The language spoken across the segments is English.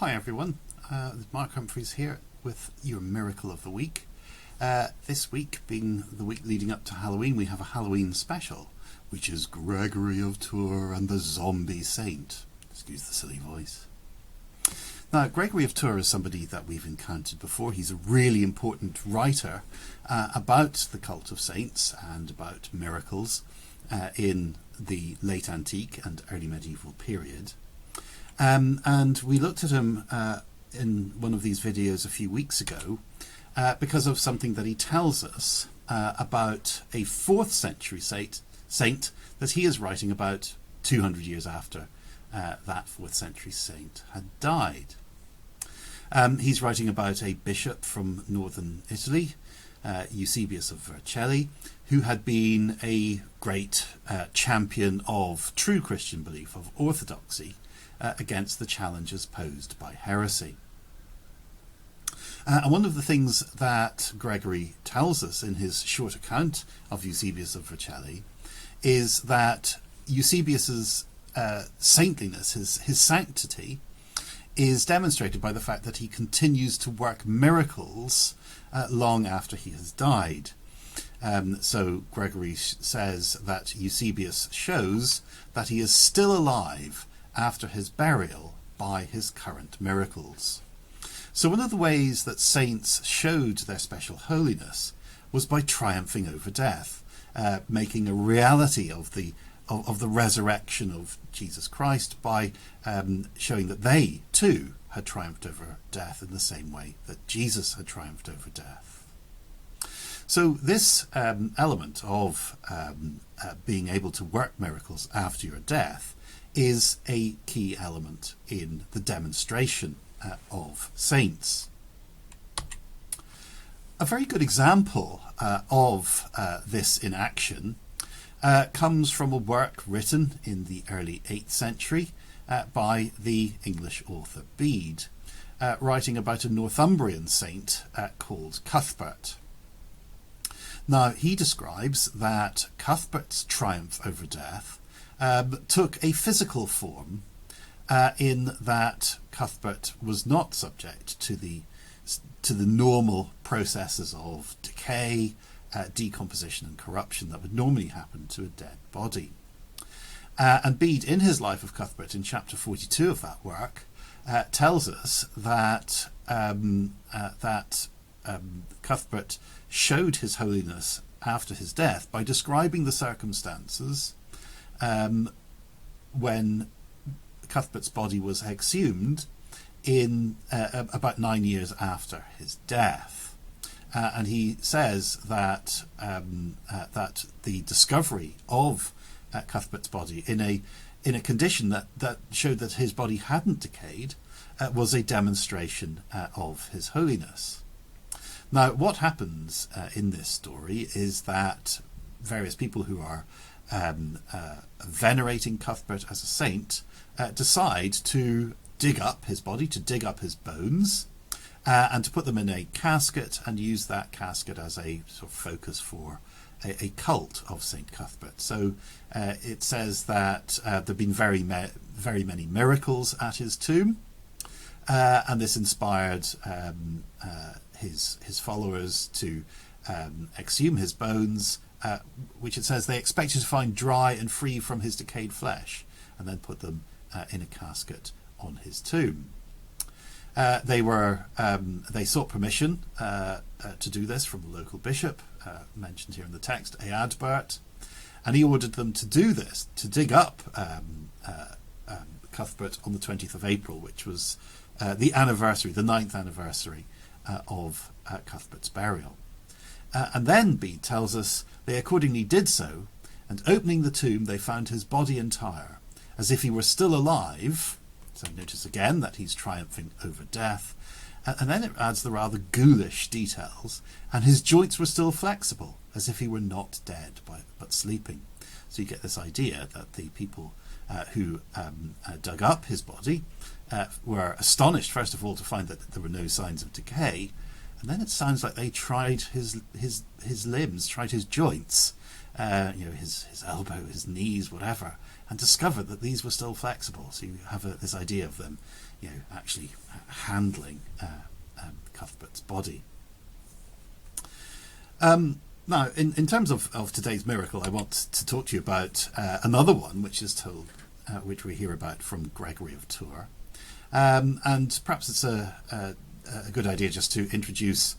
Hi everyone, Mark Humphreys here with your Miracle of the Week. This week, being the week leading up to Halloween, we have a Halloween special, which is Gregory of Tours and the Zombie Saint. Excuse the silly voice. Now, Gregory of Tours is somebody that we've encountered before. He's a really important writer about the cult of saints and about miracles in the late antique and early medieval period. And we looked at him in one of these videos a few weeks ago because of something that he tells us about a 4th century saint that he is writing about 200 years after that 4th century saint had died. He's writing about a bishop from northern Italy, Eusebius of Vercelli, who had been a great champion of true Christian belief, of orthodoxy, against the challenges posed by heresy. And one of the things that Gregory tells us in his short account of Eusebius of Vercelli is that Eusebius's saintliness, his sanctity, is demonstrated by the fact that he continues to work miracles long after he has died. So Gregory says that Eusebius shows that he is still alive after his burial by his current miracles. So one of the ways that saints showed their special holiness was by triumphing over death, making a reality of the resurrection of Jesus Christ by showing that they too had triumphed over death in the same way that Jesus had triumphed over death. So this element of being able to work miracles after your death is a key element in the demonstration of saints. A very good example of this in action comes from a work written in the early 8th century by the English author Bede, writing about a Northumbrian saint called Cuthbert. Now, he describes that Cuthbert's triumph over death took a physical form in that Cuthbert was not subject to the normal processes of decay, decomposition and corruption that would normally happen to a dead body. And Bede, in his Life of Cuthbert, in chapter 42 of that work, tells us that Cuthbert showed his holiness after his death by describing the circumstances when Cuthbert's body was exhumed in about 9 years after his death. And he says that that the discovery of Cuthbert's body in a condition that showed that his body hadn't decayed was a demonstration of his holiness. Now, what happens in this story is that various people who are venerating Cuthbert as a saint decide to dig up his body, to dig up his bones, and to put them in a casket and use that casket as a sort of focus for a cult of St. Cuthbert. So it says that there have been very many miracles at his tomb, and this inspired his followers to exhume his bones, which it says they expected to find dry and free from his decayed flesh, and then put them in a casket on his tomb. They sought permission to do this from the local bishop, mentioned here in the text, Eadbert, and he ordered them to do this, to dig up Cuthbert on the 20th of April, which was the 9th anniversary of Cuthbert's burial. And then Bede tells us they accordingly did so, and opening the tomb they found his body entire, as if he were still alive. So notice again that he's triumphing over death. And then it adds the rather ghoulish details, and his joints were still flexible, as if he were not dead but sleeping. So you get this idea that the people who dug up his body were astonished, first of all, to find that there were no signs of decay, and then it sounds like they tried his limbs, tried his joints, his elbow, his knees, whatever, and discovered that these were still flexible. So you have this idea of them, actually handling Cuthbert's body. Now, in terms of today's miracle, I want to talk to you about another one, which is told, which we hear about from Gregory of Tours, and perhaps it's a good idea just to introduce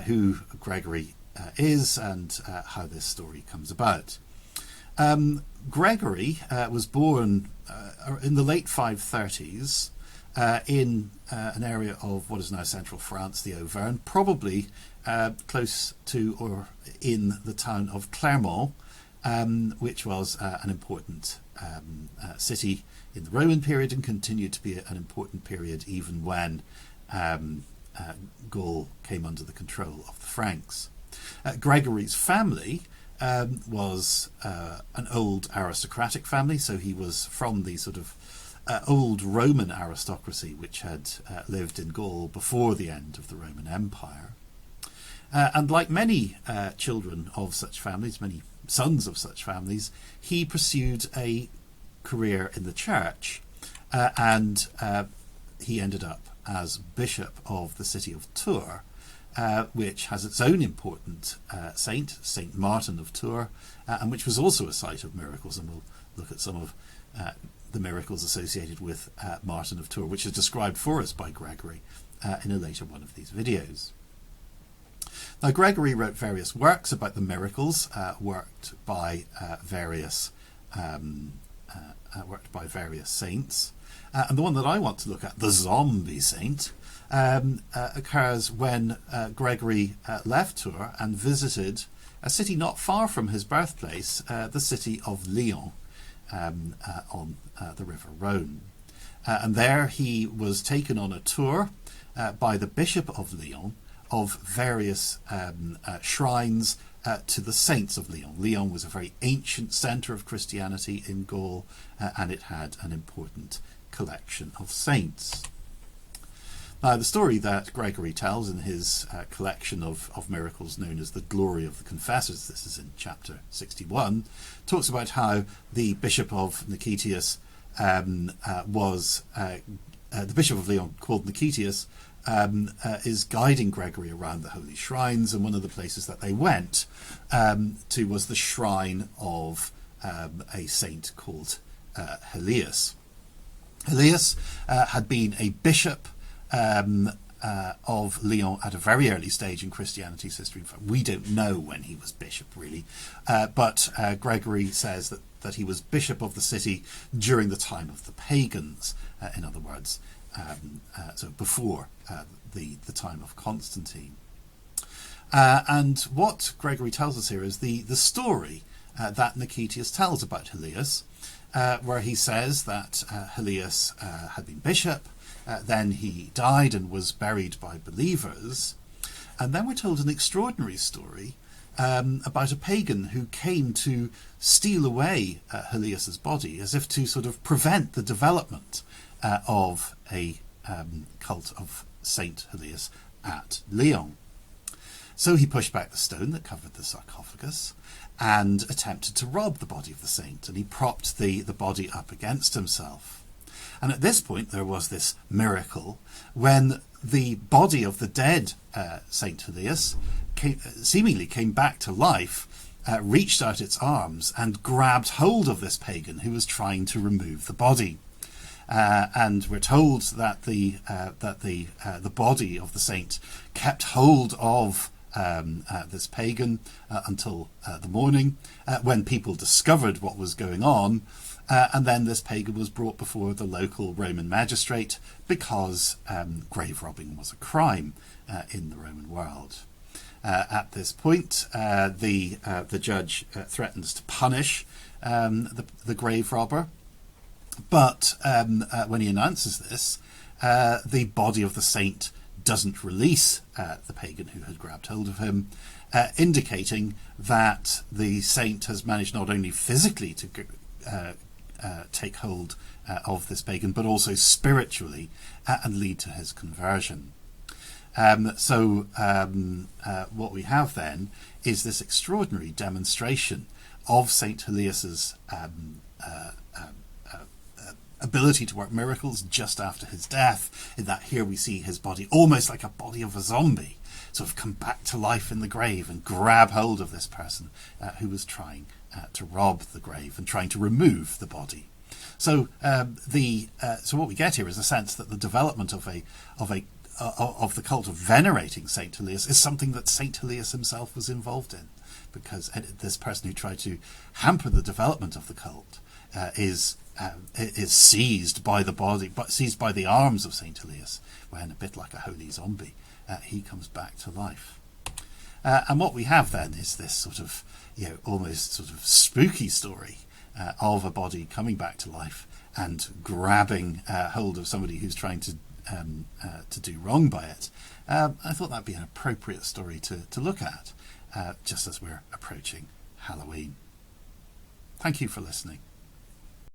who Gregory is and how this story comes about. Gregory was born in the late 530s in an area of what is now central France, the Auvergne, probably close to or in the town of Clermont, which was an important city in the Roman period and continued to be an important period even when Gaul came under the control of the Franks. Gregory's family was an old aristocratic family, so he was from the sort of old Roman aristocracy which had lived in Gaul before the end of the Roman Empire. And like many children of such families, many sons of such families, he pursued a career in the church, and he ended up as bishop of the city of Tours, which has its own important saint, Saint Martin of Tours, and which was also a site of miracles, and we'll look at some of the miracles associated with Martin of Tours, which is described for us by Gregory in a later one of these videos. Now, Gregory wrote various works about the miracles, worked by various saints, and the one that I want to look at, the zombie saint, occurs when Gregory left Tours and visited a city not far from his birthplace, the city of Lyon, on the River Rhone. And there he was taken on a tour by the Bishop of Lyon of various shrines to the saints of Lyon. Lyon was a very ancient centre of Christianity in Gaul, and it had an important collection of saints. Now, the story that Gregory tells in his collection of miracles known as the Glory of the Confessors, this is in chapter 61, talks about how the Bishop of Nicetas was the Bishop of Lyon, called Nicetas, is guiding Gregory around the holy shrines, and one of the places that they went to was the shrine of a saint called Helias. Helias had been a bishop of Lyon at a very early stage in Christianity's history. In fact, we don't know when he was bishop, really, but Gregory says that he was bishop of the city during the time of the pagans, in other words, so before the time of Constantine. And what Gregory tells us here is the story that Nicetas tells about Helias, where he says that Helias had been bishop, then he died and was buried by believers, and then we're told an extraordinary story about a pagan who came to steal away Helias's body, as if to sort of prevent the development of a cult of Saint Helias at Lyon. So he pushed back the stone that covered the sarcophagus and attempted to rob the body of the saint, and he propped the body up against himself. And at this point there was this miracle when the body of the dead Saint Helias seemingly came back to life, reached out its arms and grabbed hold of this pagan who was trying to remove the body. And we're told that the body of the saint kept hold of this pagan until the morning, when people discovered what was going on, and then this pagan was brought before the local Roman magistrate because grave robbing was a crime in the Roman world. At this point, the judge threatens to punish the grave robber, but when he announces this, the body of the saint doesn't release the pagan who had grabbed hold of him, indicating that the saint has managed not only physically to take hold of this pagan, but also spiritually, and lead to his conversion. So what we have then is this extraordinary demonstration of Saint Helias's ability to work miracles just after his death, in that here we see his body almost like a body of a zombie sort of come back to life in the grave and grab hold of this person who was trying to rob the grave and trying to remove the body. So so what we get here is a sense that the development of the cult of venerating Saint Elias is something that Saint Elias himself was involved in, because this person who tried to hamper the development of the cult is seized by the body, seized by the arms of Saint Elias, when, a bit like a holy zombie, he comes back to life. And what we have then is this sort of, almost sort of spooky story of a body coming back to life and grabbing hold of somebody who's trying to do wrong by it. I thought that'd be an appropriate story to look at, just as we're approaching Halloween. Thank you for listening.